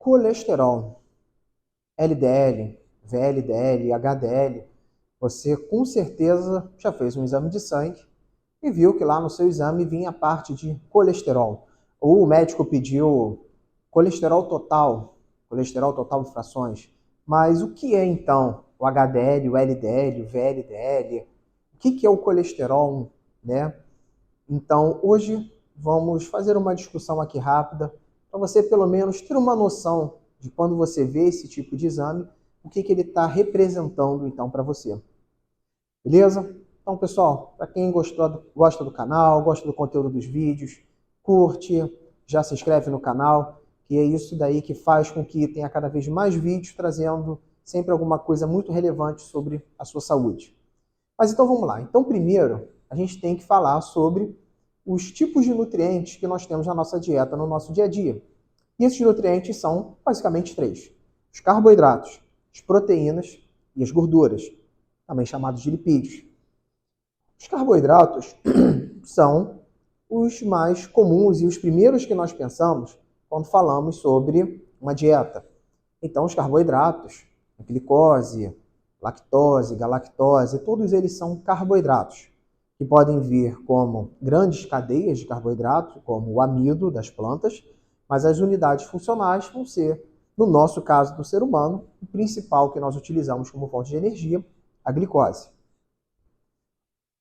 colesterol, LDL, VLDL, HDL, você com certeza já fez um exame de sangue e viu que lá no seu exame vinha a parte de colesterol. Ou o médico pediu colesterol total de frações. Mas o que é então o HDL, o LDL, o VLDL? O que é o colesterol, né? Então, hoje vamos fazer uma discussão aqui rápida para você pelo menos ter uma noção de quando você vê esse tipo de exame, o que ele está representando então para você. Beleza? Então, pessoal, para quem gosta do canal, gosta do conteúdo dos vídeos, curte, já se inscreve no canal, que é isso daí que faz com que tenha cada vez mais vídeos trazendo sempre alguma coisa muito relevante sobre a sua saúde. Mas então vamos lá. Então, primeiro, a gente tem que falar sobre os tipos de nutrientes que nós temos na nossa dieta, no nosso dia a dia. E esses nutrientes são basicamente três: os carboidratos, as proteínas e as gorduras, também chamados de lipídios. Os carboidratos são os mais comuns e os primeiros que nós pensamos quando falamos sobre uma dieta. Então, os carboidratos, a glicose, lactose, galactose, todos eles são carboidratos, que podem vir como grandes cadeias de carboidrato, como o amido das plantas, mas as unidades funcionais vão ser, no nosso caso do ser humano, o principal que nós utilizamos como fonte de energia, a glicose.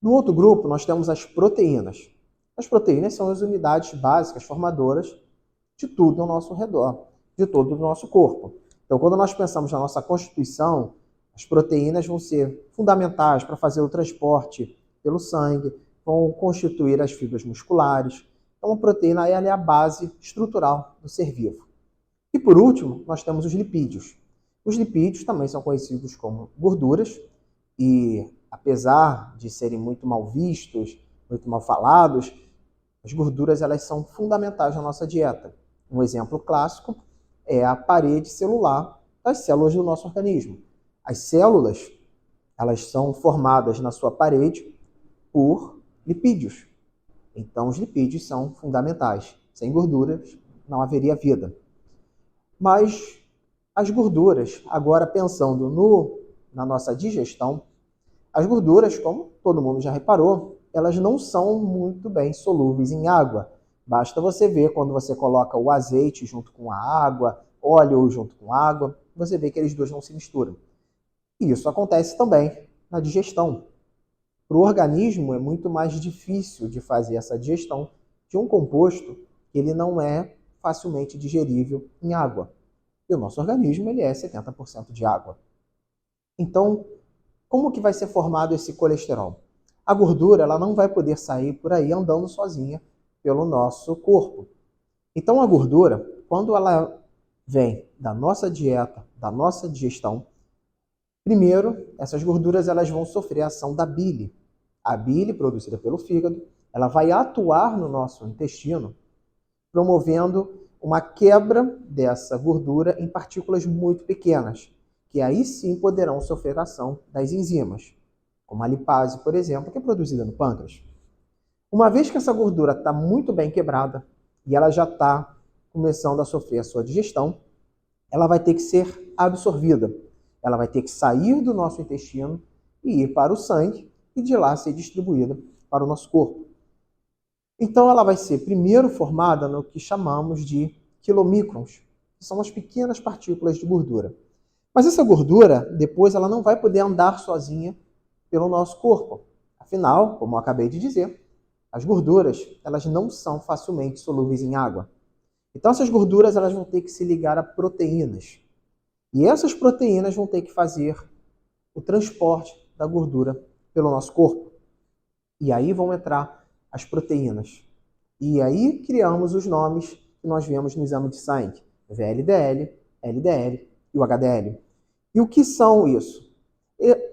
No outro grupo, nós temos as proteínas. As proteínas são as unidades básicas formadoras de tudo ao nosso redor, de todo o nosso corpo. Então, quando nós pensamos na nossa constituição, as proteínas vão ser fundamentais para fazer o transporte pelo sangue, vão constituir as fibras musculares. Então, a proteína ela é a base estrutural do ser vivo. E, por último, nós temos os lipídios. Os lipídios também são conhecidos como gorduras e, apesar de serem muito mal vistos, muito mal falados, as gorduras elas são fundamentais na nossa dieta. Um exemplo clássico é a parede celular das células do nosso organismo. As células, elas são formadas na sua parede por lipídios. Então, os lipídios são fundamentais. Sem gorduras, não haveria vida. Mas as gorduras, agora pensando na nossa digestão, as gorduras, como todo mundo já reparou, elas não são muito bem solúveis em água. Basta você ver quando você coloca o azeite junto com a água, óleo junto com água, você vê que eles dois não se misturam. E isso acontece também na digestão. Para o organismo é muito mais difícil de fazer essa digestão de um composto que ele não é facilmente digerível em água. E o nosso organismo ele é 70% de água. Então, como que vai ser formado esse colesterol? A gordura ela não vai poder sair por aí andando sozinha pelo nosso corpo. Então, a gordura, quando ela vem da nossa dieta, da nossa digestão, primeiro, essas gorduras elas vão sofrer a ação da bile. A bile, produzida pelo fígado, ela vai atuar no nosso intestino, promovendo uma quebra dessa gordura em partículas muito pequenas, que aí sim poderão sofrer a ação das enzimas, como a lipase, por exemplo, que é produzida no pâncreas. Uma vez que essa gordura está muito bem quebrada e ela já está começando a sofrer a sua digestão, ela vai ter que ser absorvida. Ela vai ter que sair do nosso intestino e ir para o sangue e de lá ser distribuída para o nosso corpo. Então ela vai ser primeiro formada no que chamamos de quilomicrons, que são as pequenas partículas de gordura. Mas essa gordura, depois, ela não vai poder andar sozinha pelo nosso corpo. Afinal, como eu acabei de dizer, as gorduras elas não são facilmente solúveis em água. Então essas gorduras elas vão ter que se ligar a proteínas. E essas proteínas vão ter que fazer o transporte da gordura pelo nosso corpo. E aí vão entrar as proteínas. E aí criamos os nomes que nós vemos no exame de sangue: VLDL, LDL e o HDL. E o que são isso?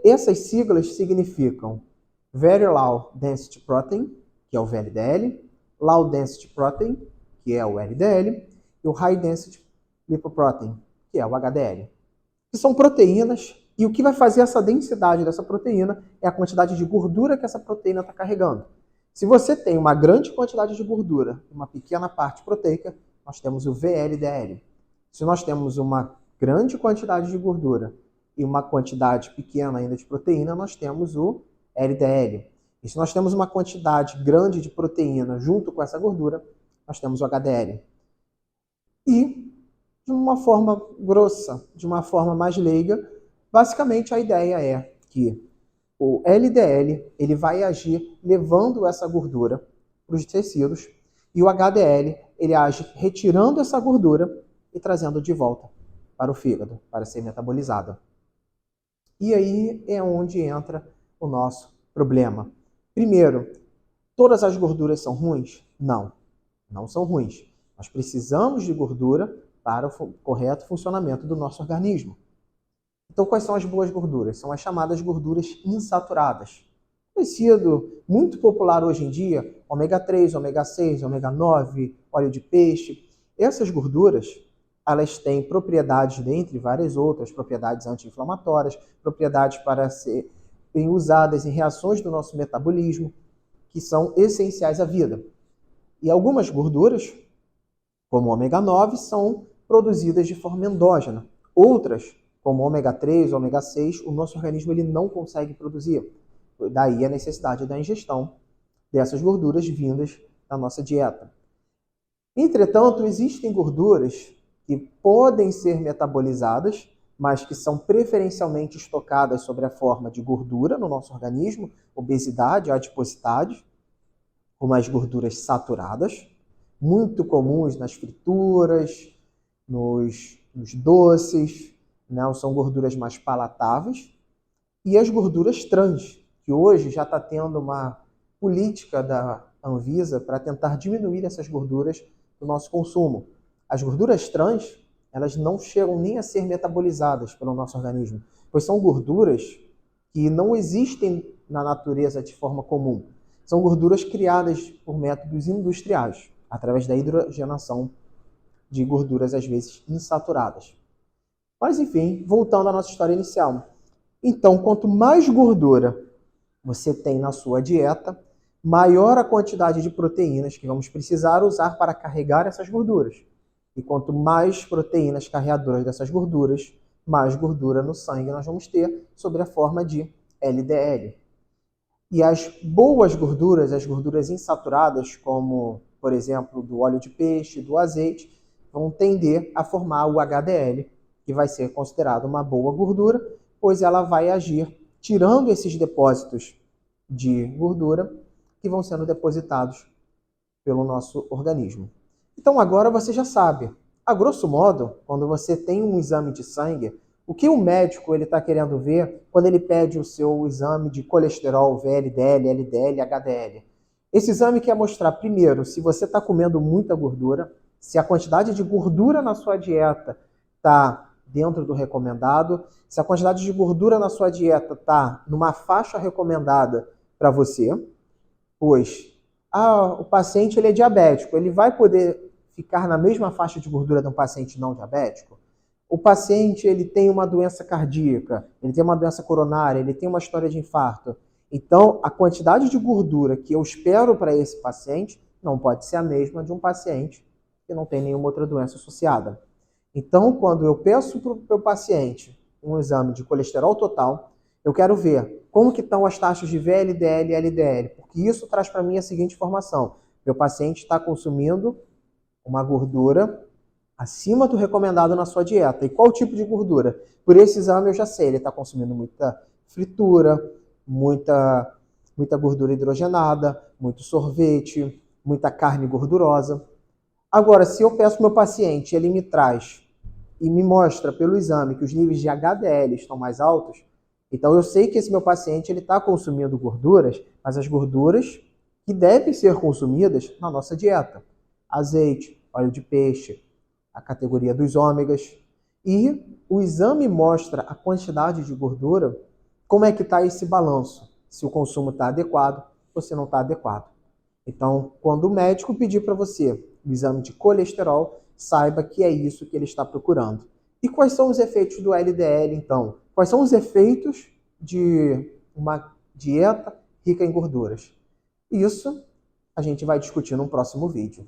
Essas siglas significam Very Low Density Protein, que é o VLDL, Low Density Protein, que é o LDL, e o High Density Lipoprotein, que é o HDL. Que são proteínas, e o que vai fazer essa densidade dessa proteína é a quantidade de gordura que essa proteína está carregando. Se você tem uma grande quantidade de gordura e uma pequena parte proteica, nós temos o VLDL. Se nós temos uma grande quantidade de gordura e uma quantidade pequena ainda de proteína, nós temos o LDL. E se nós temos uma quantidade grande de proteína junto com essa gordura, nós temos o HDL. E, de uma forma grossa, de uma forma mais leiga, basicamente a ideia é que o LDL ele vai agir levando essa gordura para os tecidos e o HDL ele age retirando essa gordura e trazendo de volta para o fígado, para ser metabolizada. E aí é onde entra o nosso problema. Primeiro, todas as gorduras são ruins? Não, não são ruins. Nós precisamos de gordura para o correto funcionamento do nosso organismo. Então, quais são as boas gorduras? São as chamadas gorduras insaturadas. Conhecido, muito popular hoje em dia, ômega 3, ômega 6, ômega 9, óleo de peixe. Essas gorduras, elas têm propriedades, dentre várias outras, propriedades anti-inflamatórias, propriedades para serem usadas em reações do nosso metabolismo, que são essenciais à vida. E algumas gorduras, como o ômega 9, são produzidas de forma endógena. Outras, como o ômega 3, o ômega 6, o nosso organismo ele não consegue produzir. Daí a necessidade da ingestão dessas gorduras vindas da nossa dieta. Entretanto, existem gorduras que podem ser metabolizadas, mas que são preferencialmente estocadas sob a forma de gordura no nosso organismo, obesidade, adiposidade, como as gorduras saturadas, muito comuns nas frituras, nos doces, né? São gorduras mais palatáveis. E as gorduras trans, que hoje já está tendo uma política da Anvisa para tentar diminuir essas gorduras do nosso consumo. As gorduras trans, elas não chegam nem a ser metabolizadas pelo nosso organismo, pois são gorduras que não existem na natureza de forma comum. São gorduras criadas por métodos industriais, através da hidrogenação de gorduras, às vezes, insaturadas. Mas, enfim, voltando à nossa história inicial. Então, quanto mais gordura você tem na sua dieta, maior a quantidade de proteínas que vamos precisar usar para carregar essas gorduras. E quanto mais proteínas carreadoras dessas gorduras, mais gordura no sangue nós vamos ter sob a forma de LDL. E as boas gorduras, as gorduras insaturadas, como, por exemplo, do óleo de peixe, do azeite, vão tender a formar o HDL, que vai ser considerado uma boa gordura, pois ela vai agir tirando esses depósitos de gordura que vão sendo depositados pelo nosso organismo. Então agora você já sabe, a grosso modo, quando você tem um exame de sangue, o que o médico está querendo ver quando ele pede o seu exame de colesterol, VLDL, LDL, HDL? Esse exame quer mostrar, primeiro, se você está comendo muita gordura, se a quantidade de gordura na sua dieta está dentro do recomendado, se a quantidade de gordura na sua dieta está numa faixa recomendada para você, pois o paciente ele é diabético, ele vai poder ficar na mesma faixa de gordura de um paciente não diabético? O paciente ele tem uma doença cardíaca, ele tem uma doença coronária, ele tem uma história de infarto. Então, a quantidade de gordura que eu espero para esse paciente não pode ser a mesma de um paciente que não tem nenhuma outra doença associada. Então, quando eu peço para o meu paciente um exame de colesterol total, eu quero ver como que estão as taxas de VLDL e LDL, porque isso traz para mim a seguinte informação: meu paciente está consumindo uma gordura acima do recomendado na sua dieta. E qual tipo de gordura? Por esse exame eu já sei, ele está consumindo muita fritura, muita gordura hidrogenada, muito sorvete, muita carne gordurosa. Agora, se eu peço para o meu paciente, ele me traz e me mostra pelo exame que os níveis de HDL estão mais altos, então eu sei que esse meu paciente está consumindo gorduras, mas as gorduras que devem ser consumidas na nossa dieta. Azeite, óleo de peixe, a categoria dos ômegas. E o exame mostra a quantidade de gordura, como é que está esse balanço, se o consumo está adequado ou se não está adequado. Então, quando o médico pedir para você o exame de colesterol, saiba que é isso que ele está procurando. E quais são os efeitos do LDL, então? Quais são os efeitos de uma dieta rica em gorduras? Isso a gente vai discutir no próximo vídeo.